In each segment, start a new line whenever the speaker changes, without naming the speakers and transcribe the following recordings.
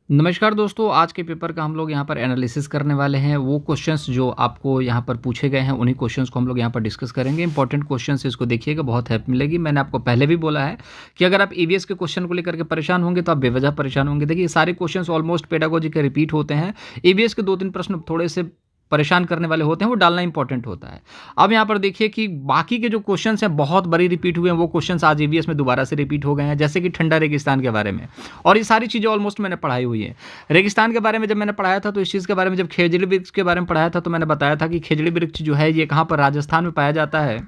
नमस्कार दोस्तों, आज के पेपर का हम लोग यहाँ पर एनालिसिस करने वाले हैं। वो क्वेश्चंस जो आपको यहाँ पर पूछे गए हैं, उन्हीं क्वेश्चंस को हम लोग यहाँ पर डिस्कस करेंगे। इंपॉर्टेंट क्वेश्चंस, इसको देखिएगा, बहुत हेल्प मिलेगी। मैंने आपको पहले भी बोला है कि अगर आप ईवीएस के क्वेश्चन को लेकर के परेशान होंगे तो आप बेवजह परेशान होंगे। देखिए, सारे क्वेश्चंस ऑलमोस्ट पेडागोजी के रिपीट होते हैं। ईवीएस के 2-3 प्रश्न थोड़े से परेशान करने वाले होते हैं, वो डालना इंपॉर्टेंट होता है। अब यहाँ पर देखिए कि बाकी के जो क्वेश्चंस हैं बहुत बड़ी रिपीट हुए हैं, वो क्वेश्चंस आज ईवीएस में दोबारा से रिपीट हो गए हैं, जैसे कि ठंडा रेगिस्तान के बारे में। और ये सारी चीज़ें ऑलमोस्ट मैंने पढ़ाई हुई है। रेगिस्तान के बारे में जब मैंने पढ़ाया था तो इस चीज़ के बारे में, जब खेजड़ी वृक्ष के बारे में पढ़ाया था तो मैंने बताया था कि खेजड़ी वृक्ष जो है ये कहाँ पर, राजस्थान में पाया जाता है।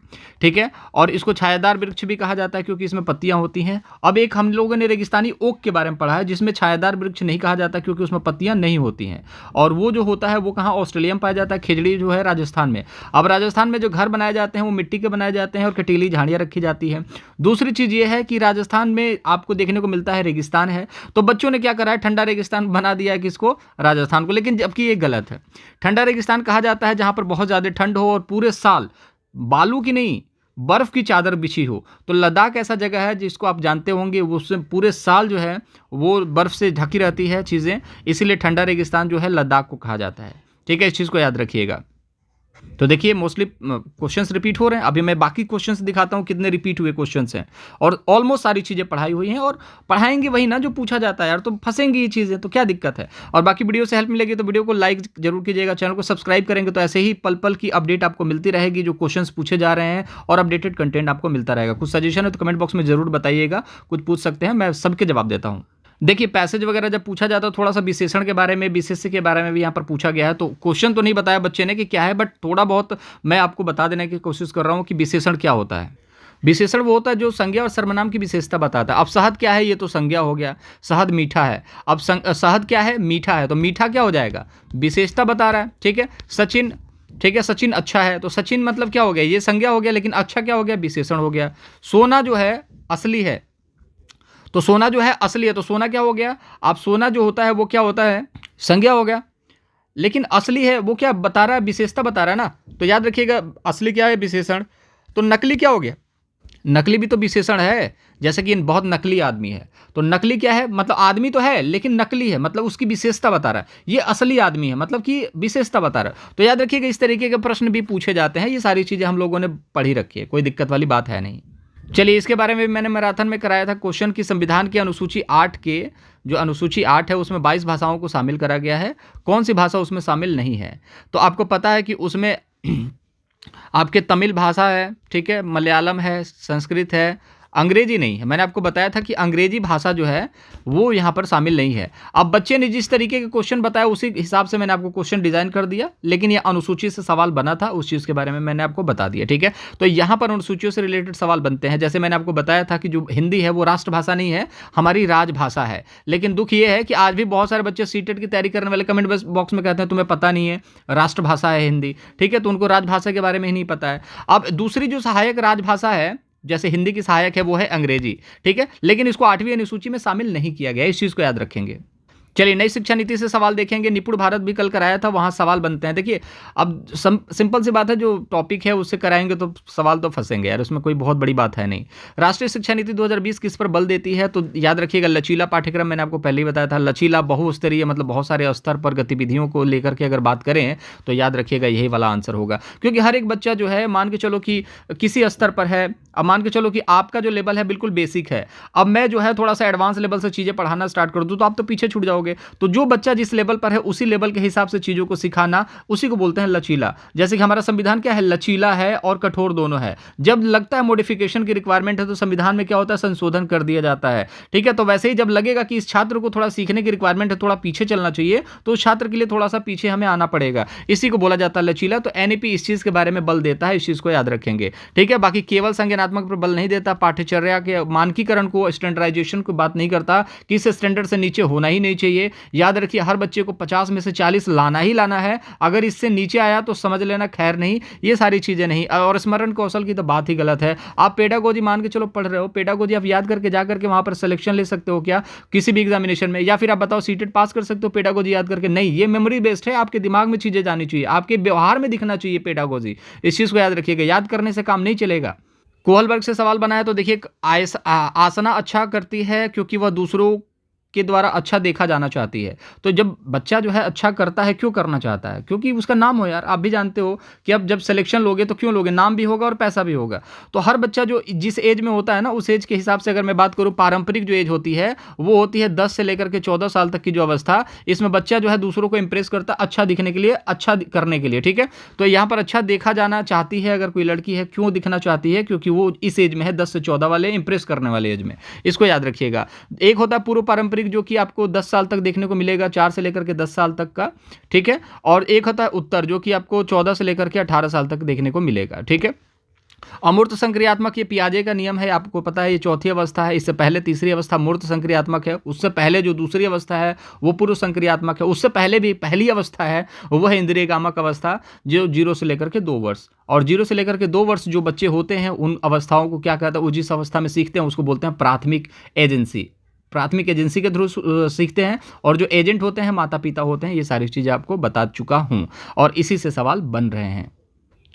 ठीक है, और इसको छायादार वृक्ष भी कहा जाता है क्योंकि इसमें पत्तियां होती हैं। अब एक हम लोगों ने रेगिस्तानी ओक के बारे में पढ़ा है, जिसमें छायादार वृक्ष नहीं कहा जाता क्योंकि उसमें पत्तियां नहीं होती हैं। और वो जो होता है वो कहाँ, ऑस्ट्रेलिया में पाया जाता है। खेजड़ी जो है राजस्थान में। अब राजस्थान में जो घर बनाए जाते हैं वो मिट्टी के बनाए जाते हैं और कटीली झाड़ियां रखी जाती है। दूसरी चीज ये है कि राजस्थान में आपको देखने को मिलता है रेगिस्तान है, तो बच्चों ने क्या करा है, ठंडा रेगिस्तान बना दिया है किसको, राजस्थान को। लेकिन जबकि ये गलत है। ठंडा रेगिस्तान कहा जाता है जहां पर बहुत ज्यादा ठंड हो और पूरे साल बालू की नहीं, बर्फ की चादर बिछी हो। तो लद्दाख ऐसा जगह है जिसको आप जानते होंगे, उसमें पूरे साल जो है वो बर्फ से ढकी रहती है चीज़ें, इसीलिए ठंडा रेगिस्तान जो है लद्दाख को कहा जाता है। ठीक है, इस चीज़ को याद रखिएगा। तो देखिए, मोस्टली क्वेश्चंस रिपीट हो रहे हैं। अभी मैं बाकी क्वेश्चंस दिखाता हूं कितने रिपीट हुए क्वेश्चंस हैं। और ऑलमोस्ट सारी चीज़ें पढ़ाई हुई हैं और पढ़ाएंगे वही ना जो पूछा जाता है यार, तो फंसेंगी ये चीज़ें, तो क्या दिक्कत है। और बाकी वीडियो से हेल्प मिलेगी तो वीडियो को लाइक जरूर कीजिएगा, चैनल को सब्सक्राइब करेंगे तो ऐसे ही पल पल की अपडेट आपको मिलती रहेगी, जो क्वेश्चन पूछे जा रहे हैं, और अपडेटेड कंटेंट आपको मिलता रहेगा। कुछ सजेशन है तो कमेंट बॉक्स में जरूर बताइएगा, कुछ पूछ सकते हैं, मैं सबके जवाब देता हूँ। देखिए, पैसेज वगैरह जब पूछा जाता है, थोड़ा सा विशेषण के बारे में, विशेष्य के बारे में भी यहाँ पर पूछा गया है। तो क्वेश्चन तो नहीं बताया बच्चे ने कि क्या है, बट थोड़ा बहुत मैं आपको बता देने की कोशिश कर रहा हूँ कि विशेषण क्या होता है। विशेषण वो होता है जो संज्ञा और सर्वनाम की विशेषता बताता है। अब शहद क्या है, ये तो संज्ञा हो गया, शहद मीठा है। अब शहद क्या है, मीठा है, तो मीठा क्या हो जाएगा, विशेषता बता रहा है। ठीक है, सचिन, ठीक है, सचिन अच्छा है, तो सचिन मतलब क्या हो गया, ये संज्ञा हो गया, लेकिन अच्छा क्या हो गया, विशेषण हो गया। सोना जो है असली है, तो सोना जो है असली है, तो सोना क्या हो गया, आप सोना जो होता है वो क्या होता है, संज्ञा हो गया। लेकिन असली है वो क्या बता रहा है, विशेषता बता रहा है ना। तो याद रखिएगा, असली क्या है, विशेषण। तो नकली क्या हो गया, नकली भी तो विशेषण है। जैसे कि बहुत नकली आदमी है, तो नकली क्या है, मतलब आदमी तो है लेकिन नकली है, मतलब उसकी विशेषता बता रहा है। ये असली आदमी है, मतलब कि विशेषता बता रहा है। तो याद रखिएगा, इस तरीके के प्रश्न भी पूछे जाते हैं। ये सारी चीज़ें हम लोगों ने पढ़ी रखी है, कोई दिक्कत वाली बात है नहीं। चलिए, इसके बारे में मैंने मैराथन में कराया था क्वेश्चन की संविधान की अनुसूची 8 के, जो अनुसूची 8 है उसमें 22 भाषाओं को शामिल करा गया है, कौन सी भाषा उसमें शामिल नहीं है। तो आपको पता है कि उसमें आपके तमिल भाषा है, ठीक है, मलयालम है, संस्कृत है, अंग्रेजी नहीं है। मैंने आपको बताया था कि अंग्रेजी भाषा जो है वो यहाँ पर शामिल नहीं है। अब बच्चे ने जिस तरीके के क्वेश्चन बताया उसी हिसाब से मैंने आपको क्वेश्चन डिजाइन कर दिया, लेकिन ये अनुसूची से सवाल बना था, उस चीज़ के बारे में मैंने आपको बता दिया। ठीक है, तो यहाँ पर अनुसूचियों से रिलेटेड सवाल बनते हैं। जैसे मैंने आपको बताया था कि जो हिंदी है वो राष्ट्रभाषा नहीं है, हमारी राजभाषा है। लेकिन दुख ये है कि आज भी बहुत सारे बच्चे सीटेट की तैयारी करने वाले कमेंट बॉक्स में कहते हैं तुम्हें पता नहीं है राष्ट्रभाषा है हिंदी। ठीक है, तो उनको राजभाषा के बारे में ही नहीं पता है। अब दूसरी जो सहायक राजभाषा है, जैसे हिंदी की सहायक है वो है अंग्रेजी। ठीक है, लेकिन इसको 8वीं अनुसूची में शामिल नहीं किया गया, इस चीज को याद रखेंगे। चलिए, नई शिक्षा नीति से सवाल देखेंगे। निपुण भारत भी कल कराया था, वहां सवाल बनते हैं। देखिए, अब सिंपल सी बात है, जो टॉपिक है उससे कराएंगे तो सवाल तो फंसेंगे यार, उसमें कोई बहुत बड़ी बात है नहीं। राष्ट्रीय शिक्षा नीति 2020 किस पर बल देती है, तो याद रखिएगा लचीला पाठ्यक्रम। मैंने आपको पहले ही बताया था, लचीला बहुस्तरीय, मतलब बहुत सारे स्तर पर गतिविधियों को लेकर के अगर बात करें तो याद रखिएगा यही वाला आंसर होगा। क्योंकि हर एक बच्चा जो है, मान के चलो कि किसी स्तर पर है। अब मान के चलो कि आपका जो लेवल है बिल्कुल बेसिक है, अब मैं जो है थोड़ा सा एडवांस लेवल से चीज़ें पढ़ाना स्टार्ट कर दूं तो आप तो पीछे छूट जाओगे। तो जो बच्चा जिस लेवल पर है उसी लेवल के हिसाब से चीज़ों को सिखाना, उसी को बोलते हैं लचीला। जैसे कि हमारा संविधान क्या है, लचीला है और कठोर दोनों है। जब लगता है मॉडिफिकेशन की रिक्वायरमेंट है तो संविधान में क्या होता है, संशोधन कर दिया जाता है। ठीक है, तो वैसे ही जब लगेगा कि इस छात्र को थोड़ा सीखने की रिक्वायरमेंट है, थोड़ा पीछे चलना चाहिए, तो उस छात्र के लिए थोड़ा सा पीछे हमें आना पड़ेगा, इसी को बोला जाता है लचीला। तो एनईपी इस चीज़ के बारे में बल देता है, इस चीज़ को याद रखेंगे। ठीक है, बाकी केवल संज्ञानात्मक पर बल नहीं देता, पाठ्यचर्या के मानकीकरण को, स्टैंडर्डाइजेशन की बात नहीं करता कि इस स्टैंडर्ड से नीचे होना ही नहीं चाहिए। याद रखिए, हर बच्चे को 50 में से 40 लाना ही लाना है, अगर इससे नीचे आया तो समझ लेना खैर नहीं, ये सारी चीज़ें नहीं। और स्मरण कौशल की तो बात ही गलत है। आप पेडागोजी मान के चलो पढ़ रहे हो, पेडागोजी आप याद करके जा करके वहां पर सिलेक्शन ले सकते हो क्या किसी भी एग्जामिनेशन में, या फिर आप बताओ सीटेट पास कर सकते हो पेडागोजी याद करके? नहीं, ये मेमोरी बेस्ड है, आपके दिमाग में चीज़ें जानी चाहिए, आपके व्यवहार में दिखना चाहिए पेडागोजी। इस चीज़ को याद रखिएगा, याद करने से काम नहीं चलेगा। कोहलबर्ग से सवाल बनाया तो देखिए, आसना अच्छा करती है क्योंकि वह दूसरों के द्वारा अच्छा देखा जाना चाहती है। तो जब बच्चा जो है अच्छा करता है, क्यों करना चाहता है? क्योंकि उसका नाम हो यार। आप भी जानते हो कि अब जब सिलेक्शन लोगे तो क्यों लोगे? नाम भी होगा और पैसा भी होगा। तो हर बच्चा जो जिस एज में होता है ना, उस एज के हिसाब से अगर मैं बात करूँ, पारंपरिक जो एज होती है वो होती है 10 से लेकर के 14 साल तक की जो अवस्था, इसमें बच्चा जो है दूसरों को इंप्रेस करता है अच्छा दिखने के लिए, अच्छा करने के लिए, ठीक है। तो यहाँ पर अच्छा देखा जाना चाहती है अगर कोई लड़की है। क्यों दिखना चाहती है? क्योंकि वो इस एज में है, 10 से 14 वाले इंप्रेस करने वाले एज में। इसको याद रखिएगा। एक होता है पूर्व पारंपरिक, जो कि आपको 10 साल तक देखने को मिलेगा, 4 से लेकर के 10 साल तक का, ठीक है। और एक होता है उत्तर, जो कि आपको 14 से लेकर के 18 साल तक देखने को मिलेगा, ठीक है। अमूर्त संक्रियात्मक, ये पियाजे का नियम है, आपको पता है, ये चौथी अवस्था है। इससे पहले तीसरी अवस्था मूर्त संक्रियात्मक है। उससे पहले जो दूसरी अवस्था है वो पूर्व संक्रियात्मक है। उससे पहले भी पहली अवस्था है वो है इंद्रियगामक अवस्था, जो 0 से लेकर के 2 वर्ष। और 0 से लेकर के 2 वर्ष जो बच्चे होते हैं, उन अवस्थाओं को क्या कहता है, वो जिस अवस्था में सीखते हैं उसको बोलते हैं प्राथमिक एजेंसी। प्राथमिक एजेंसी के थ्रू सीखते हैं। और जो एजेंट होते हैं, माता पिता होते हैं। ये सारी चीज़ें आपको बता चुका हूँ और इसी से सवाल बन रहे हैं।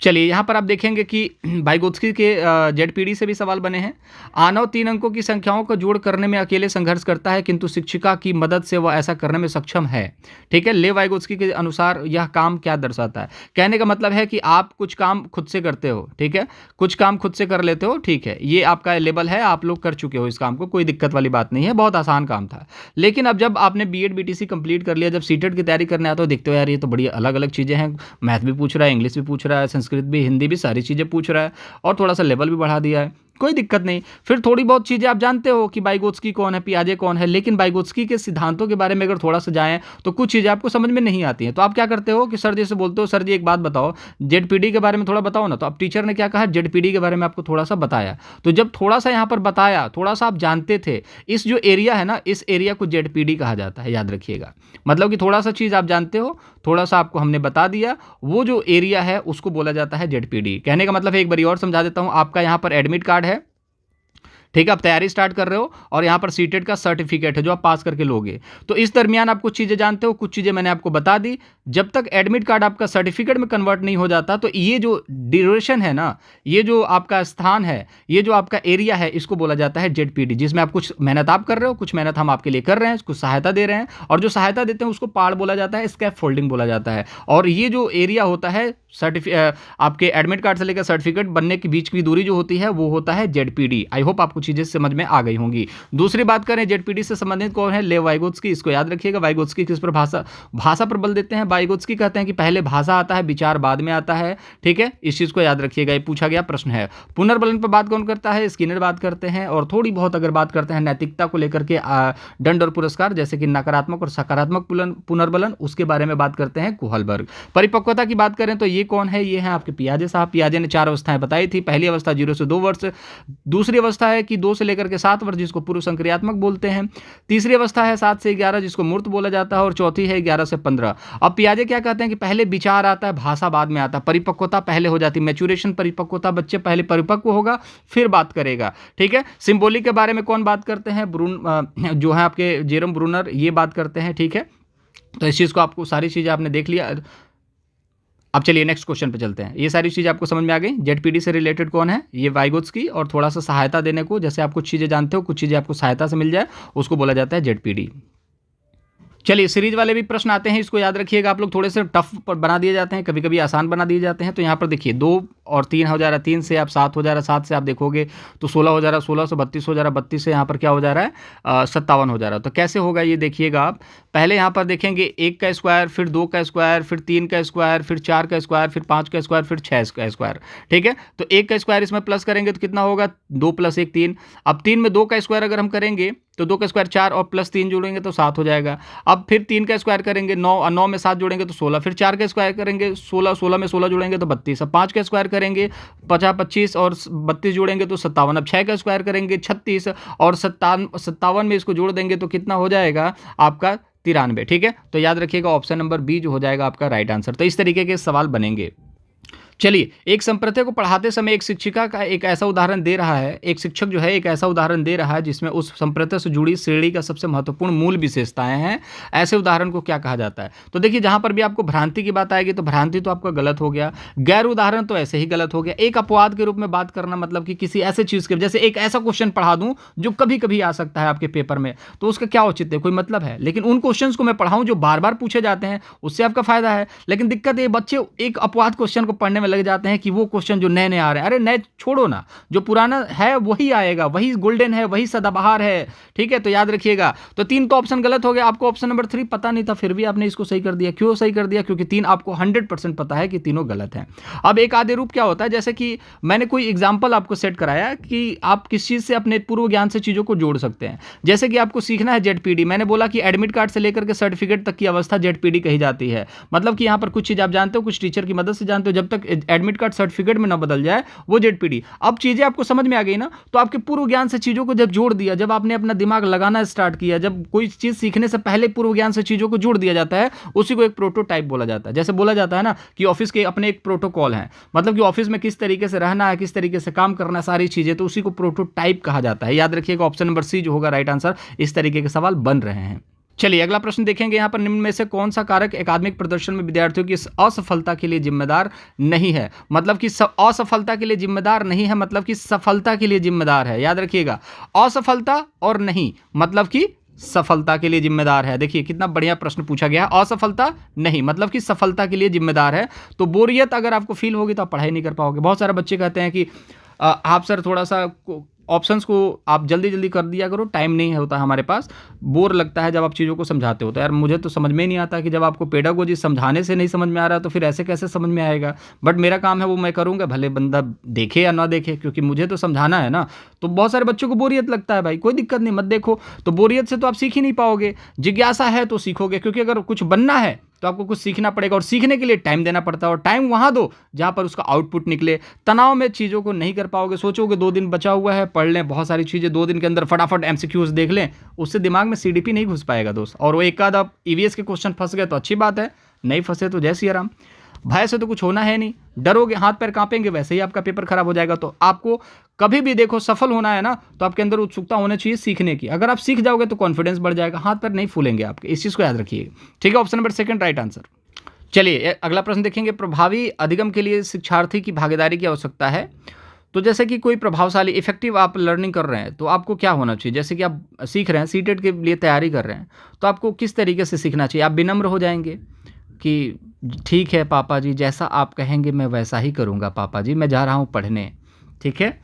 चलिए, यहाँ पर आप देखेंगे कि वाइगोत्स्की के जेडपीडी से भी सवाल बने हैं। आनव 3 अंकों की संख्याओं का जोड़ करने में अकेले संघर्ष करता है, किंतु शिक्षिका की मदद से वह ऐसा करने में सक्षम है, ठीक है। ले वाइगोत्स्की के अनुसार यह काम क्या दर्शाता है? कहने का मतलब है कि आप कुछ काम खुद से करते हो, ठीक है, कुछ काम खुद से कर लेते हो, ठीक है। ये आपका लेवल है, आप लोग कर चुके हो इस काम को, कोई दिक्कत वाली बात नहीं है, बहुत आसान काम था। लेकिन अब जब आपने बीएड बीटीसी कंप्लीट कर लिया, जब सीटेट की तैयारी करने आता हो, देखते हो यार ये तो बड़ी अलग अलग चीज़ें हैं। मैथ भी पूछ रहा है, इंग्लिश भी पूछ रहा है, संस्कृत भी, हिंदी भी, सारी चीज़ें पूछ रहा है और थोड़ा सा लेवल भी बढ़ा दिया है। कोई दिक्कत नहीं। फिर थोड़ी बहुत चीज़ें आप जानते हो कि वाइगोत्स्की कौन है, पियाजे कौन है, लेकिन वाइगोत्स्की के सिद्धांतों के बारे में अगर थोड़ा सा जाएं तो कुछ चीज़ें आपको समझ में नहीं आती हैं। तो आप क्या करते हो कि सर जी से बोलते हो, सर जी एक बात बताओ, जेडपीडी के बारे में थोड़ा बताओ ना। तो अब टीचर ने क्या कहा, जेडपीडी के बारे में आपको थोड़ा सा बताया। तो जब थोड़ा सा यहाँ पर बताया, थोड़ा सा आप जानते थे, इस जो एरिया है ना, इस एरिया को जेडपीडी कहा जाता है, याद रखिएगा। मतलब कि थोड़ा सा चीज़ आप जानते हो, थोड़ा सा आपको हमने बता दिया, वो जो एरिया है उसको बोला जाता है जेडपीडी। कहने का मतलब है, एक बार और समझा देता हूँ, आपका यहाँ पर एडमिट कार्ड है, ठीक है, आप तैयारी स्टार्ट कर रहे हो और यहाँ पर सीटेट का सर्टिफिकेट है जो आप पास करके लोगे। तो इस दरमियान आप कुछ चीज़ें जानते हो, कुछ चीज़ें मैंने आपको बता दी। जब तक एडमिट कार्ड आपका सर्टिफिकेट में कन्वर्ट नहीं हो जाता, तो ये जो ड्यूरेशन है ना, ये जो आपका स्थान है, ये जो आपका एरिया है, इसको बोला जाता है जेडपीडी, जिसमें आप कुछ मेहनत आप कर रहे हो, कुछ मेहनत हम आपके लिए कर रहे हैं, कुछ सहायता दे रहे हैं। और जो सहायता देते हैं उसको पाड़ बोला जाता है, स्कैफ फोल्डिंग बोला जाता है। और ये जो एरिया होता है आपके एडमिट कार्ड से लेकर सर्टिफिकेट बनने के बीच की दूरी जो होती है, वो होता है जेडपीडी। आई होप आपको चीज़ें समझ में आ गई होंगी। दूसरी बात करें, जेडपीडी से संबंधित कौन है, ले वाइगोत्स्की। इसको याद रखिएगा। वाइगोत्स्की किस पर भाषा पर बल देते हैं। वाइगोत्स्की कहते हैं कि पहले भाषा आता है, विचार बाद में आता है, ठीक है। इस चीज़ को याद रखिएगा, ये पूछा गया प्रश्न है। पुनर्बलन पर बात कौन करता है, स्किनर बात करते हैं। और थोड़ी बहुत अगर बात करते हैं नैतिकता को लेकर के, दंड और पुरस्कार, जैसे कि नकारात्मक और सकारात्मक पुनर्बलन, उसके बारे में बात करते हैं कुहलबर्ग। परिपक्वता की बात करें तो ये कौन है, ये है आपके पियाजे साहब। पियाजे ने 4 अवस्थाएं बताई थी। पहली अवस्था 0 से 2 वर्ष, दूसरी अवस्था है कि 2 से लेकर के 7 वर्ष, जिसको पूर्व संक्रियात्मक बोलते हैं। तीसरी अवस्था है 7 से 11, जिसको मूर्त बोला जाता है। और चौथी है 11 से 15। अब पियाजे क्या कहते हैं कि पहले विचार आता है, भाषा बाद में आता है, परिपक्वता पहले हो जाती है, मैच्योरेशन, परिपक्वता, बच्चे पहले परिपक्व होगा फिर बात करेगा, ठीक है। सिंबॉलिक के बारे में कौन बात करते हैं, जो है आपके जेरम ब्रूनर, ये बात करते हैं, ठीक है। तो इस चीज़ को आपको सारी चीज़ें आपने देख लिया। अब चलिए नेक्स्ट क्वेश्चन पे चलते हैं। ये सारी चीज़ आपको समझ में आ गई। जेडपीडी से रिलेटेड कौन है, ये वाइगोत्स्की। और थोड़ा सा सहायता देने को, जैसे आप कुछ चीज़ें जानते हो, कुछ चीज़ें आपको सहायता से मिल जाए, उसको बोला जाता है जेडपीडी। चलिए, सीरीज वाले भी प्रश्न आते हैं, इसको याद रखिएगा। आप लोग थोड़े से टफ बना दिए जाते हैं, कभी कभी आसान बना दिए जाते हैं। तो यहाँ पर देखिए 2 और 3 हो जा रहा है, 3 से आप 7 हो जा रहा है, 7 से आप देखोगे तो 16 हो जा रहा है, 16 से 32 हो जा रहा है, 32 से यहाँ पर क्या हो जा रहा है, 57 हो जा रहा है। तो कैसे होगा ये देखिएगा आप। पहले यहाँ पर देखेंगे 1 का स्क्वायर, फिर 2 का स्क्वायर, फिर 3 का स्क्वायर, फिर 4 का स्क्वायर, फिर 5 का स्क्वायर, फिर 6 का स्क्वायर, ठीक है। तो 1 का स्क्वायर इसमें प्लस करेंगे तो कितना होगा, 2 + 1 3। अब 3 में 2 का स्क्वायर अगर हम करेंगे तो 2 का स्क्वायर 4 और प्लस 3 जोड़ेंगे तो 7 हो जाएगा। अब फिर 3 का स्क्वायर करेंगे 9, और 9 में 7 जोड़ेंगे तो 16, फिर 4 का स्क्वायर करेंगे 16, 16 में 16 जोड़ेंगे तो 32। अब 5 का स्क्वायर करेंगे 50, 25 और 32 जोड़ेंगे तो 57। अब 6 का स्क्वायर करेंगे 36 और 57 में इसको जोड़ देंगे तो कितना हो जाएगा आपका 93, ठीक है। तो याद रखिएगा ऑप्शन नंबर बी जो हो जाएगा आपका राइट आंसर। तो इस तरीके के सवाल बनेंगे। चलिए, एक संप्रदाय को पढ़ाते समय एक शिक्षिका का एक ऐसा उदाहरण दे रहा है, एक शिक्षक जो है एक ऐसा उदाहरण दे रहा है जिसमें उस संप्रदाय से जुड़ी श्रेणी का सबसे महत्वपूर्ण मूल विशेषताएँ हैं। ऐसे उदाहरण को क्या कहा जाता है? तो देखिए, जहाँ पर भी आपको भ्रांति की बात आएगी तो भ्रांति तो आपका गलत हो गया, गैर उदाहरण तो ऐसे ही गलत हो गया। एक अपवाद के रूप में बात करना मतलब कि किसी ऐसे चीज़ के, जैसे एक ऐसा क्वेश्चन पढ़ा दूँ जो कभी-कभी आ सकता है आपके पेपर में, तो उसका क्या औचित्य, कोई मतलब है? लेकिन उन क्वेश्चंस को मैं पढ़ाऊँ जो बार-बार पूछे जाते हैं, उससे आपका फ़ायदा है। लेकिन दिक्कत ये, बच्चे एक अपवाद क्वेश्चन को पढ़ने में लग जाते हैं कि वो क्वेश्चन जो नए-नए आ रहे हैं। अरे नए छोड़ो ना, जो पुराना है वही आएगा, वही गोल्डन है, वही सदाबहार है, ठीक है? तो याद रखिएगा। तो 3 तो ऑप्शन गलत हो गया, आपको ऑप्शन नंबर 3 पता नहीं था, फिर भी आपने इसको सही कर दिया। क्यों सही कर दिया? क्योंकि 3 आपको 100% पता है कि तीनों गलत हैं। अब एक आधे रूप क्या होता है, जैसे कि मैंने कोई एग्जाम्पल आपको सेट कराया कि आप किस चीज़ से अपने पूर्व ज्ञान से चीज़ों को जोड़ सकते हैं। जैसे कि आपको सीखना है जेडपीडी, मैंने बोला कि एडमिट कार्ड से लेकर के सर्टिफिकेट तक की अवस्था जेडपीडी कही जाती है। मतलब कि यहाँ पर कुछ चीज़ आप जानते हो, कुछ टीचर की मदद से जानते हो, जब तक एडमिट कार्ड सर्टिफिकेट में ना बदल जाए वो जेडपीडी। अब चीज़ें आपको समझ में आ गई ना, तो आपके पूर्व ज्ञान से चीज़ों को जब जोड़ दिया, जब आपने अपना दिमाग लगाना स्टार्ट किया, जब कोई चीज़ सीखने से पहले पूर्व ज्ञान से चीज़ों को जोड़ दिया जाता है, उसी को एक प्रोटोटाइप बोला जाता है। जैसे बोला जाता है ना कि ऑफिस के अपने एक प्रोटोकॉल है, मतलब कि ऑफिस में किस तरीके से रहना है, किस तरीके से काम करना है, सारी चीज़ें, तो उसी को प्रोटोटाइप कहा जाता है। याद रखिएगा, ऑप्शन नंबर सी जो होगा राइट आंसर। इस तरीके के सवाल बन रहे हैं। चलिए अगला प्रश्न देखेंगे। यहाँ पर निम्न में से कौन सा कारक एकाडमिक प्रदर्शन में विद्यार्थियों की असफलता के लिए जिम्मेदार नहीं है? मतलब कि असफलता के लिए जिम्मेदार नहीं है, मतलब कि सफलता के लिए जिम्मेदार है। याद रखिएगा, असफलता और नहीं मतलब कि सफलता के लिए जिम्मेदार है। देखिए कितना बढ़िया प्रश्न पूछा गया। असफलता नहीं मतलब कि सफलता के लिए जिम्मेदार है। तो बोरियत अगर आपको फील होगी तो आप पढ़ाई नहीं कर पाओगे। बहुत सारे बच्चे कहते हैं कि आप सर थोड़ा सा ऑप्शंस को आप जल्दी जल्दी कर दिया करो, टाइम नहीं होता हमारे पास, बोर लगता है जब आप चीज़ों को समझाते हो। तो यार मुझे तो समझ में ही नहीं आता कि जब आपको पेडागोजी समझाने से नहीं समझ में आ रहा तो फिर ऐसे कैसे समझ में आएगा। बट मेरा काम है वो मैं करूँगा, भले बंदा देखे या ना देखे, क्योंकि मुझे तो समझाना है ना। तो बहुत सारे बच्चों को बोरियत लगता है, भाई कोई दिक्कत नहीं, मत देखो। तो बोरियत से तो आप सीख ही नहीं पाओगे। जिज्ञासा है तो सीखोगे, क्योंकि अगर कुछ बनना है तो आपको कुछ सीखना पड़ेगा, और सीखने के लिए टाइम देना पड़ता है, और टाइम वहाँ दो जहाँ पर उसका आउटपुट निकले। तनाव में चीज़ों को नहीं कर पाओगे। सोचोगे 2 दिन बचा हुआ है, पढ़ लें बहुत सारी चीज़ें, 2 दिन के अंदर फटाफट एमसीक्यूज देख लें, उससे दिमाग में सीडीपी नहीं घुस पाएगा दोस्त। और वो एक आध आप ईवीएस के क्वेश्चन फंस गए तो अच्छी बात है, नहीं फंसे तो जय सिया राम। भय से तो कुछ होना है नहीं, डरोगे, हाथ पैर कांपेंगे, वैसे ही आपका पेपर खराब हो जाएगा। तो आपको कभी भी देखो सफल होना है ना, तो आपके अंदर उत्सुकता होनी चाहिए सीखने की। अगर आप सीख जाओगे तो कॉन्फिडेंस बढ़ जाएगा, हाथ पैर नहीं फूलेंगे आपके। इस चीज़ को याद रखिए, ठीक है? Option number 2 right answer. चलिए अगला प्रश्न देखेंगे। प्रभावी अधिगम के लिए शिक्षार्थी की भागीदारी की आवश्यकता है। तो जैसे कि कोई प्रभावशाली इफेक्टिव आप लर्निंग कर रहे हैं तो आपको क्या होना चाहिए? जैसे कि आप सीख रहे हैं, सीटेट के लिए तैयारी कर रहे हैं, तो आपको किस तरीके से सीखना चाहिए? आप विनम्र हो जाएंगे कि ठीक है पापा जी, जैसा आप कहेंगे मैं वैसा ही करूँगा पापा जी, मैं जा रहा हूँ पढ़ने, ठीक है?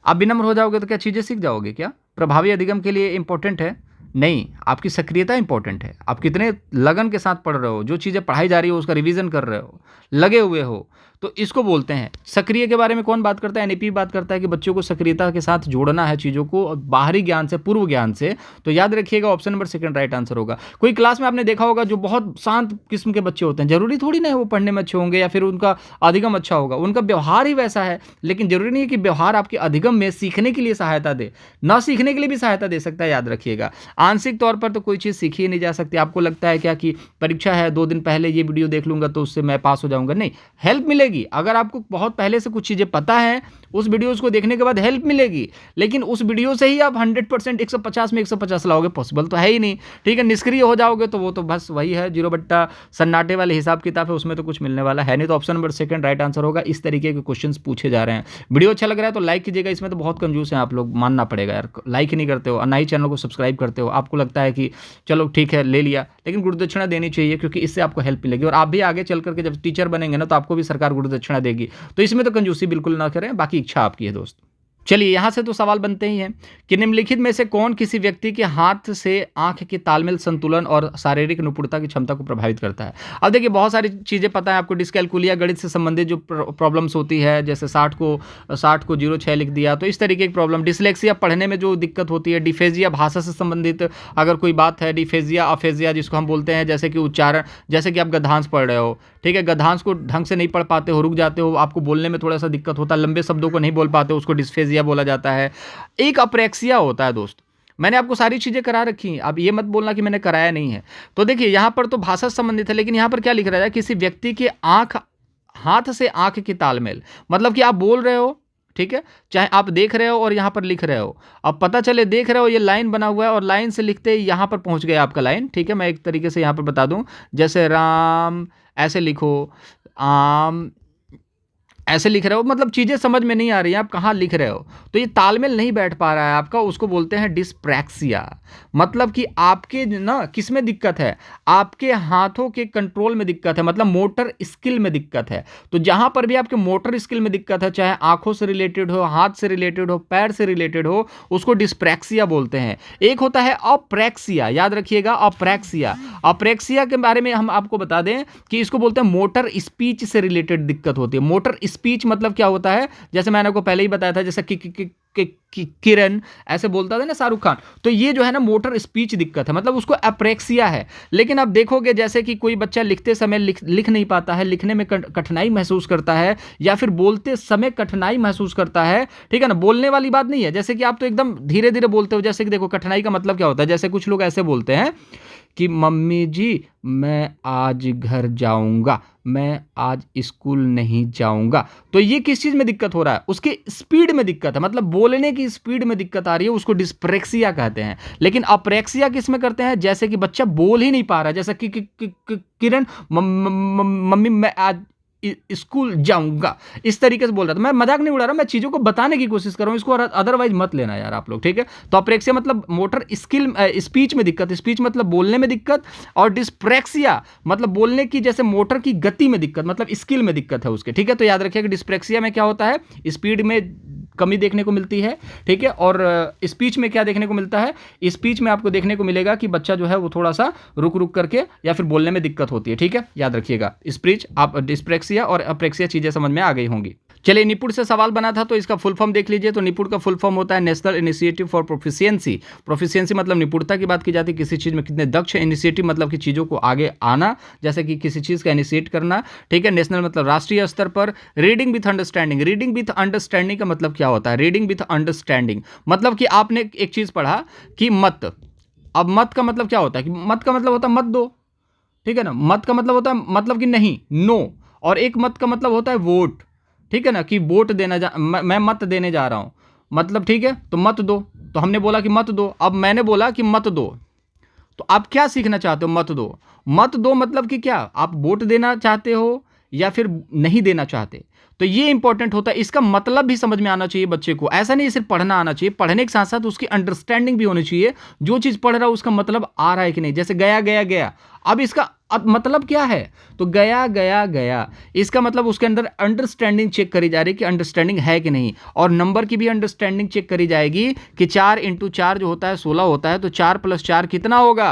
आप विनम्र हो जाओगे तो क्या चीज़ें सीख जाओगे क्या? प्रभावी अधिगम के लिए इम्पोर्टेंट है नहीं, आपकी सक्रियता इंपॉर्टेंट है। आप कितने लगन के साथ पढ़ रहे हो, जो चीज़ें पढ़ाई जा रही हो उसका रिवीजन कर रहे हो, लगे हुए हो, तो इसको बोलते हैं सक्रिय। के बारे में कौन बात करता है? एनईपी बात करता है कि बच्चों को सक्रियता के साथ जोड़ना है चीज़ों को, बाहरी ज्ञान से, पूर्व ज्ञान से। तो याद रखिएगा ऑप्शन नंबर 2 राइट आंसर होगा। कोई क्लास में आपने देखा होगा जो बहुत शांत किस्म के बच्चे होते हैं, जरूरी थोड़ी ना है वो पढ़ने में अच्छे होंगे या फिर उनका अधिगम अच्छा होगा, उनका व्यवहार ही वैसा है। लेकिन जरूरी नहीं है कि व्यवहार आपके अधिगम में सीखने के लिए सहायता दे, ना सीखने के लिए भी सहायता दे सकता है। याद रखिएगा, आंशिक तौर पर तो कोई चीज़ सीखी ही नहीं जा सकती। आपको लगता है क्या कि परीक्षा है, 2 दिन पहले ये वीडियो देख लूंगा तो उससे मैं पास हो जाऊंगा? नहीं, हेल्प मिलेगी। अगर आपको बहुत पहले से कुछ चीज़ें पता है, उस वीडियोस को देखने के बाद हेल्प मिलेगी, लेकिन उस वीडियो से ही आप 100% 150 में 150 लाओगे, पॉसिबल तो है ही नहीं, ठीक है? निष्क्रिय हो जाओगे तो वो तो बस वही है, 0 बट्टा सन्नाटे वाले हिसाब किताब है, उसमें तो कुछ मिलने वाला है नहीं। तो ऑप्शन नंबर 2 राइट आंसर होगा। इस तरीके के क्वेश्चंस पूछे जा रहे हैं। वीडियो अच्छा लग रहा है तो लाइक कीजिएगा, इसमें तो बहुत कंजूस हैं आप लोग, मानना पड़ेगा यार। लाइक ही नहीं करते हो और ना ही चैनल को सब्सक्राइब करते हो। आपको लगता है कि चलो ठीक है ले लिया, लेकिन गुरुदक्षिणा देनी चाहिए, क्योंकि इससे आपको हेल्प मिलेगी, और आप भी आगे चल करके जब टीचर बनेंगे ना तो आपको भी सरकार गुरुदक्षिणा देगी। तो इसमें तो कंजूसी बिल्कुल ना करें, बाकी इच्छा आपकी है दोस्त। चलिए यहाँ से तो सवाल बनते ही हैं कि निम्नलिखित में से कौन किसी व्यक्ति के हाथ से आंख की तालमेल, संतुलन और शारीरिक निपुणता की क्षमता को प्रभावित करता है? अब देखिए बहुत सारी चीज़ें पता है आपको, डिस्कैलकुलिया गणित से संबंधित जो प्रॉब्लम्स होती है, जैसे 60 को 0.6 लिख दिया, तो इस तरीके की प्रॉब्लम। डिसलेक्सिया पढ़ने में जो दिक्कत होती है, डिफेजिया भाषा से संबंधित अगर कोई बात है, डिफेजिया अफेजिया जिसको हम बोलते हैं, जैसे कि उच्चारण, जैसे कि आप गद्यांश पढ़ रहे हो, ठीक है, गद्यांश को ढंग से नहीं पढ़ पाते हो, रुक जाते हो, आपको बोलने में थोड़ा सा दिक्कत होता है, लंबे शब्दों को नहीं बोल पाते हो, उसको डिस्फेजिया बोला जाता है। एक अप्रेक्सिया होता है दोस्त। मैंने आपको सारी चीज़ें करा रखी हैं, अब ये मत बोलना कि मैंने कराया नहीं है। तो देखिए यहाँ पर तो भाषा से संबंधित है, लेकिन यहाँ पर क्या लिख रहा है, किसी व्यक्ति की हाथ से आंख की तालमेल, मतलब कि आप बोल रहे हो, ठीक है, चाहे आप देख रहे हो और यहाँ पर लिख रहे हो, अब पता चले देख रहे हो ये लाइन बना हुआ है और लाइन से लिखते ही यहाँ पर पहुँच गया आपका लाइन, ठीक है। मैं एक तरीके से यहाँ पर बता दूं, जैसे राम ऐसे लिखो, आम ऐसे लिख रहे हो, मतलब चीज़ें समझ में नहीं आ रही हैं, आप कहाँ लिख रहे हो, तो ये तालमेल नहीं बैठ पा रहा है आपका, उसको बोलते हैं डिस्प्रैक्सिया। मतलब कि आपके ना किस में दिक्कत है, आपके हाथों के कंट्रोल में दिक्कत है, मतलब मोटर स्किल में दिक्कत है। तो जहां पर भी आपके मोटर स्किल में दिक्कत है, चाहे आंखों से रिलेटेड हो, हाथ से रिलेटेड हो, पैर से रिलेटेड हो, उसको डिस्प्रैक्सिया बोलते हैं। एक होता है अप्रैक्सिया, याद रखिएगा, अप्रैक्सिया। अप्रैक्सिया के बारे में हम आपको बता दें कि इसको बोलते हैं मोटर स्पीच से रिलेटेड दिक्कत होती है। मोटर स्पीच मतलब क्या होता है, जैसे मैंने आपको पहले ही बताया था, जैसे किरण ऐसे बोलता था ना शाहरुख खान, तो ये जो है ना मोटर स्पीच दिक्कत है, मतलब उसको अप्रेक्सिया है। लेकिन अब देखोगे जैसे कि कोई बच्चा लिखते समय लिख नहीं पाता है, लिखने में कठिनाई महसूस करता है, या फिर बोलते समय कठिनाई महसूस करता है, ठीक है ना, बोलने वाली बात नहीं है, जैसे कि आप तो एकदम धीरे धीरे बोलते हो, जैसे कि देखो कठिनाई का मतलब क्या होता है, जैसे कुछ लोग ऐसे बोलते हैं कि मम्मी जी मैं आज घर जाऊंगा, मैं आज स्कूल नहीं जाऊंगा, तो ये किस चीज में दिक्कत हो रहा है, उसके स्पीड में दिक्कत है, मतलब बोलने की स्पीड में दिक्कत आ रही है, उसको डिस्प्रेक्सिया कहते हैं। लेकिन अप्रेक्सिया किस में करते हैं, जैसे कि बच्चा बोल ही नहीं पा रहा है, जैसे कि किरण मम्मी मैं आज स्कूल जाऊंगा, इस तरीके से बोल रहा था। मैं मजाक नहीं उड़ा रहा, मैं चीजों को बताने की कोशिश कर रहा हूं, इसको अदरवाइज मत लेना यार आप लोग, ठीक है। तो अप्रेक्सिया मतलब मोटर स्किल, स्पीच में दिक्कत, स्पीच मतलब बोलने में दिक्कत, और डिस्प्रेक्सिया मतलब बोलने की जैसे मोटर की गति में दिक्कत, मतलब स्किल में दिक्कत है उसके, ठीक है। तो याद रखिएगा डिस्प्रेक्सिया में क्या होता है, स्पीड में कमी देखने को मिलती है, ठीक है। और स्पीच में क्या देखने को मिलता है, स्पीच में आपको देखने को मिलेगा कि बच्चा जो है वो थोड़ा सा रुक रुक करके या फिर बोलने में दिक्कत होती है, ठीक है, याद रखिएगा। स्पीच, आप डिस्प्रेक्सिया और अप्रेक्सिया चीजें समझ में आ गई होंगी। चलिए, निपुण से सवाल बना था तो इसका फुल फॉर्म देख लीजिए। तो निपुण का फुल फॉर्म होता है national initiative for proficiency. Proficiency मतलब निपुणता की बात की जाती है, किसी चीज़ में कितने दक्ष है। इनिशिएटिव मतलब कि चीज़ों को आगे आना, जैसे कि किसी चीज़ का इनिशिएट करना, ठीक है। नेशनल मतलब राष्ट्रीय स्तर पर। Reading with understanding, reading with understanding का मतलब क्या होता है, रीडिंग विथ अंडरस्टैंडिंग मतलब कि आपने एक चीज़ पढ़ा कि मत, अब मत का मतलब क्या होता है, कि मत का मतलब होता है मत दो, ठीक है ना। मत का मतलब होता है मतलब कि नहीं, नो। और एक मत का मतलब होता है वोट, ठीक है ना, कि वोट देना मैं मत देने जा रहा हूं, मतलब ठीक है, तो मत दो। तो हमने बोला कि मत दो, अब मैंने बोला कि मत दो, तो आप क्या सीखना चाहते हो, मत दो। मत दो मतलब कि क्या, आप वोट देना चाहते हो या फिर नहीं देना चाहते। तो ये इंपॉर्टेंट होता है, इसका मतलब भी समझ में आना चाहिए बच्चे को। ऐसा नहीं सिर्फ पढ़ना आना चाहिए, पढ़ने के साथ साथ उसकी अंडरस्टैंडिंग भी होनी चाहिए, जो चीज पढ़ रहा है उसका मतलब आ रहा है कि नहीं। जैसे गया गया गया, अब इसका अब मतलब क्या है, तो गया गया गया, इसका मतलब उसके अंदर अंडरस्टैंडिंग चेक करी जा रही है कि अंडरस्टैंडिंग है कि नहीं। और नंबर की भी अंडरस्टैंडिंग चेक करी जाएगी कि 4 × 4 जो होता है 16 होता है, तो 4 + 4 कितना होगा,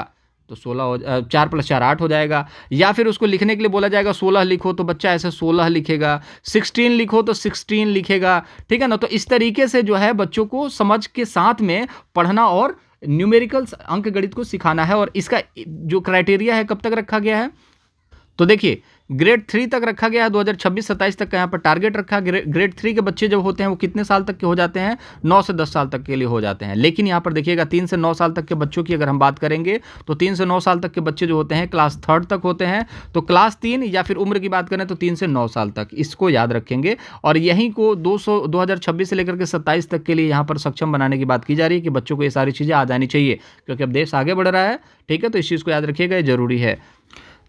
तो 16 हो, 4 + 4 8 हो जाएगा। या फिर उसको लिखने के लिए बोला जाएगा 16 लिखो, तो बच्चा ऐसे 16 लिखेगा। 16 लिखो तो 16 लिखेगा, ठीक है ना। तो इस तरीके से जो है बच्चों को समझ के साथ में पढ़ना और न्यूमेरिकल्स अंक गणित को सिखाना है। और इसका जो क्राइटेरिया है कब तक रखा गया है, तो देखिए ग्रेड 3 तक रखा गया है, 2026-27 तक का यहाँ पर टारगेट रखा है। ग्रेड 3 के बच्चे जब होते हैं वो कितने साल तक के हो जाते हैं, 9 से 10 साल तक के लिए हो जाते हैं। लेकिन यहाँ पर देखिएगा 3 से 9 साल तक के बच्चों की अगर हम बात करेंगे, तो 3 से 9 साल तक के बच्चे जो होते हैं क्लास 3 तक होते हैं। तो क्लास 3 या फिर उम्र की बात करें तो 3 से 9 साल तक, इसको याद रखेंगे। और यहीं को 2026 से लेकर के 27 तक के लिए यहाँ पर सक्षम बनाने की बात की जा रही है कि बच्चों को ये सारी चीज़ें आ जानी चाहिए, क्योंकि अब देश आगे बढ़ रहा है, ठीक है। तो इस चीज़ को याद रखिएगा, ये जरूरी है।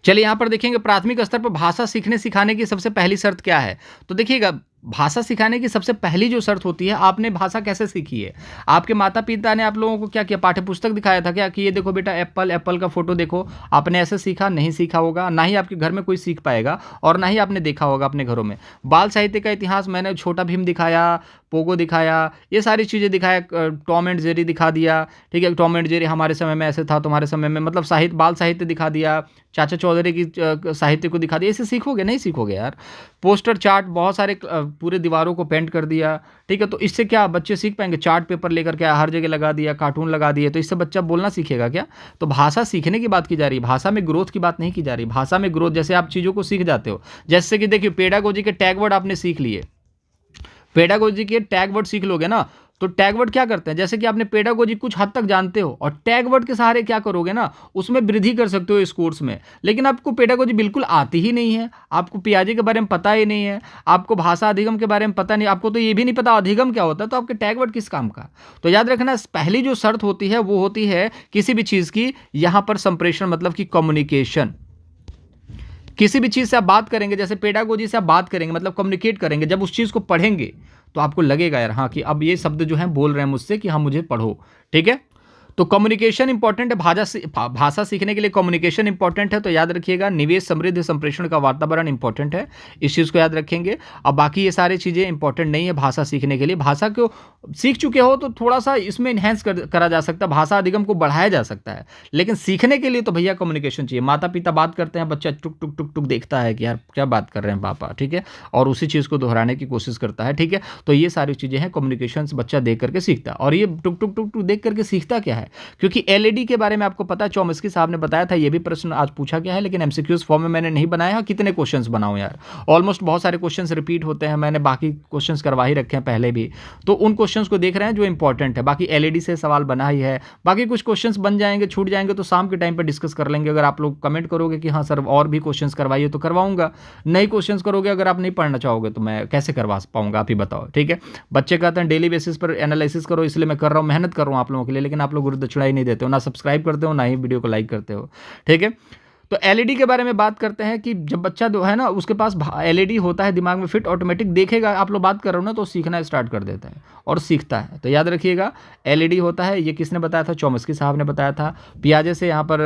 चलिए यहाँ पर देखेंगे प्राथमिक स्तर पर भाषा सीखने सिखाने की सबसे पहली शर्त क्या है। तो देखिएगा भाषा सिखाने की सबसे पहली जो शर्त होती है, आपने भाषा कैसे सीखी है। आपके माता पिता ने आप लोगों को क्या किया, पाठ्य पुस्तक दिखाया था क्या, कि ये देखो बेटा एप्पल, एप्पल का फोटो देखो, आपने ऐसे सीखा, नहीं सीखा होगा, ना ही आपके घर में कोई सीख पाएगा और ना ही आपने देखा होगा अपने घरों में। बाल साहित्य का इतिहास मैंने छोटा भीम दिखाया, पोगो दिखाया, ये सारी चीज़ें दिखाया, टॉम एंड जेरी दिखा दिया, ठीक है। टॉम एंड जेरी हमारे समय में ऐसे था, तुम्हारे समय में, मतलब साहित्य, बाल साहित्य दिखा दिया, चाचा चौधरी की साहित्य को दिखा दिया। इसे सीखोगे, नहीं सीखोगे यार। पोस्टर चार्ट, बहुत सारे पूरे दीवारों को पेंट कर दिया, ठीक है। तो इससे क्या बच्चे सीख पाएंगे, चार्ट पेपर लेकर के हर जगह लगा दिया, कार्टून लगा दिए, तो इससे बच्चा बोलना सीखेगा क्या। तो भाषा सीखने की बात की जा रही है, भाषा में ग्रोथ की बात नहीं की जा रही। भाषा में ग्रोथ, जैसे आप चीज़ों को सीख जाते हो, जैसे कि देखिए पेडागोजी के टैग वर्ड आपने सीख लिए, पेडागोजी के टैग वर्ड सीख लोगे ना, तो टैग वर्ड क्या करते हैं, जैसे कि आपने पेडागोजी कुछ हद तक जानते हो और टैग वर्ड के सहारे क्या करोगे ना, उसमें वृद्धि कर सकते हो इस कोर्स में। लेकिन आपको पेडागोजी बिल्कुल आती ही नहीं है, आपको पियाजे के बारे में पता ही नहीं है, आपको भाषा अधिगम के बारे में पता नहीं, आपको तो ये भी नहीं पता अधिगम क्या होता है, तो आपके टैग वर्ड किस काम का। तो याद रखना, पहली जो शर्त होती है वो होती है किसी भी चीज़ की, यहां पर संप्रेषण मतलब कि कम्युनिकेशन। किसी भी चीज़ से आप बात करेंगे, जैसे पेडागोजी से आप बात करेंगे मतलब कम्युनिकेट करेंगे, जब उस चीज़ को पढ़ेंगे तो आपको लगेगा यार हाँ कि अब ये शब्द जो है बोल रहे हैं मुझसे कि हाँ मुझे पढ़ो, ठीक है। तो कम्युनिकेशन इंपॉर्टेंट है, भाषा सीखने के लिए कम्युनिकेशन इंपॉर्टेंट है। तो याद रखिएगा, निवेश, समृद्धि, संप्रेषण का वातावरण इंपॉर्टेंट है, इस चीज़ को याद रखेंगे। अब बाकी ये सारी चीज़ें इंपॉर्टेंट नहीं है भाषा सीखने के लिए। भाषा को सीख चुके हो तो थोड़ा सा इसमें इन्हेंस करा जा सकता है, भाषा अधिगम को बढ़ाया जा सकता है, लेकिन सीखने के लिए तो भैया कम्युनिकेशन चाहिए। माता पिता बात करते हैं, बच्चा टुक टुक टुक टुक देखता है कि यार क्या बात कर रहे हैं पापा, ठीक है, और उसी चीज़ को दोहराने की कोशिश करता है, ठीक है। तो ये सारी चीज़ें हैं, कम्युनिकेशन बच्चा देख करके सीखता है। और ये टुक टुक टुक टुक देख करके सीखता क्या है, क्योंकि एलईडी के बारे में आपको पता है, चौमस्की साहब ने बताया था, ये भी प्रश्न आज पूछा गया है, लेकिन एमसीक्यूज फॉर्म में मैंने नहीं बनाया। कितने क्वेश्चंस बनाऊं यार, ऑलमोस्ट बहुत सारे क्वेश्चंस रिपीट होते हैं, मैंने बाकी क्वेश्चंस करवा ही रखे हैं पहले भी, तो उन क्वेश्चंस को देख रहे हैं जो इंपॉर्टेंट है। बाकी एलईडी से सवाल बना ही है, बाकी कुछ क्वेश्चंस बन जाएंगे, छूट जाएंगे तो शाम के टाइम पर डिस्कस कर लेंगे। अगर आप लोग कमेंट करोगे कि हाँ सर और भी क्वेश्चन करवाइए तो करवाऊंगा, नहीं क्वेश्चन करोगे, अगर आप नहीं पढ़ना चाहोगे तो मैं कैसे करवा पाऊंगा, आप ही बताओ, ठीक है। बच्चे कहते हैं डेली बेसिस पर एनालिसिस करो, इसलिए मैं कर रहा हूँ, मेहनत कर रहा हूँ आप लोगों के लिए, लेकिन आप लोग गुरुदक्षिणा ही नहीं देते हो, ना सब्सक्राइब करते हो, ना ही वीडियो को लाइक करते हो, ठीक है। तो एलईडी के बारे में बात करते हैं कि जब बच्चा जो है ना उसके पास एलईडी होता है दिमाग में फिट, ऑटोमेटिक देखेगा, आप लोग बात कर रहे हो ना, तो सीखना स्टार्ट कर देता है और सीखता है। तो याद रखिएगा, एलईडी होता है, ये किसने बताया था, चौमस्की साहब ने बताया था। पियाजे से यहाँ पर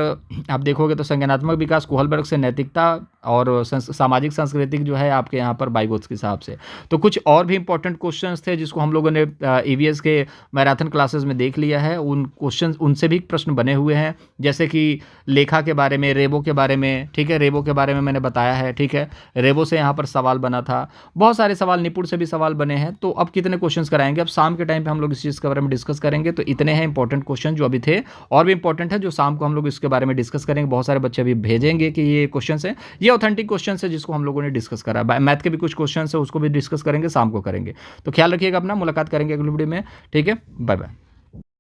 आप देखोगे तो संज्ञानात्मक विकास, कोहलबर्ग से नैतिकता, और सामाजिक सांस्कृतिक जो है आपके यहाँ पर बाइगोत्स्की साहब से। तो कुछ और भी इंपॉर्टेंट क्वेश्चंस थे जिसको हम लोगों ने ईवीएस के मैराथन क्लासेस में देख लिया है, उन क्वेश्चन उनसे भी प्रश्न बने हुए हैं, जैसे कि लेखा के बारे में, रेबो के बारे में, ठीक है, रेबो के बारे में मैंने बताया है, ठीक है, रेबो से यहाँ पर सवाल बना था, बहुत सारे सवाल, निपुण से भी सवाल बने हैं। तो अब कितने क्वेश्चन कराएंगे, अब शाम के टाइम पे हम लोग इस चीज़ के बारे में डिस्कस करेंगे। तो इतने हैं इंपॉर्टेंट क्वेश्चन जो अभी थे, और भी इंपॉर्टेंट है जो शाम को हम लोग इसके बारे में डिस्कस करेंगे। बहुत सारे बच्चे अभी भेजेंगे कि ये क्वेश्चन है, ये ऑथेंटिक क्वेश्चन है जिसको हम लोगों ने डिस्कस करा। मैथ के भी कुछ क्वेश्चन है, उसको भी डिस्कस करेंगे, शाम को करेंगे। तो ख्याल रखिएगा अपना, मुलाकात करेंगे अगली वीडियो में, ठीक है, बाय बाय।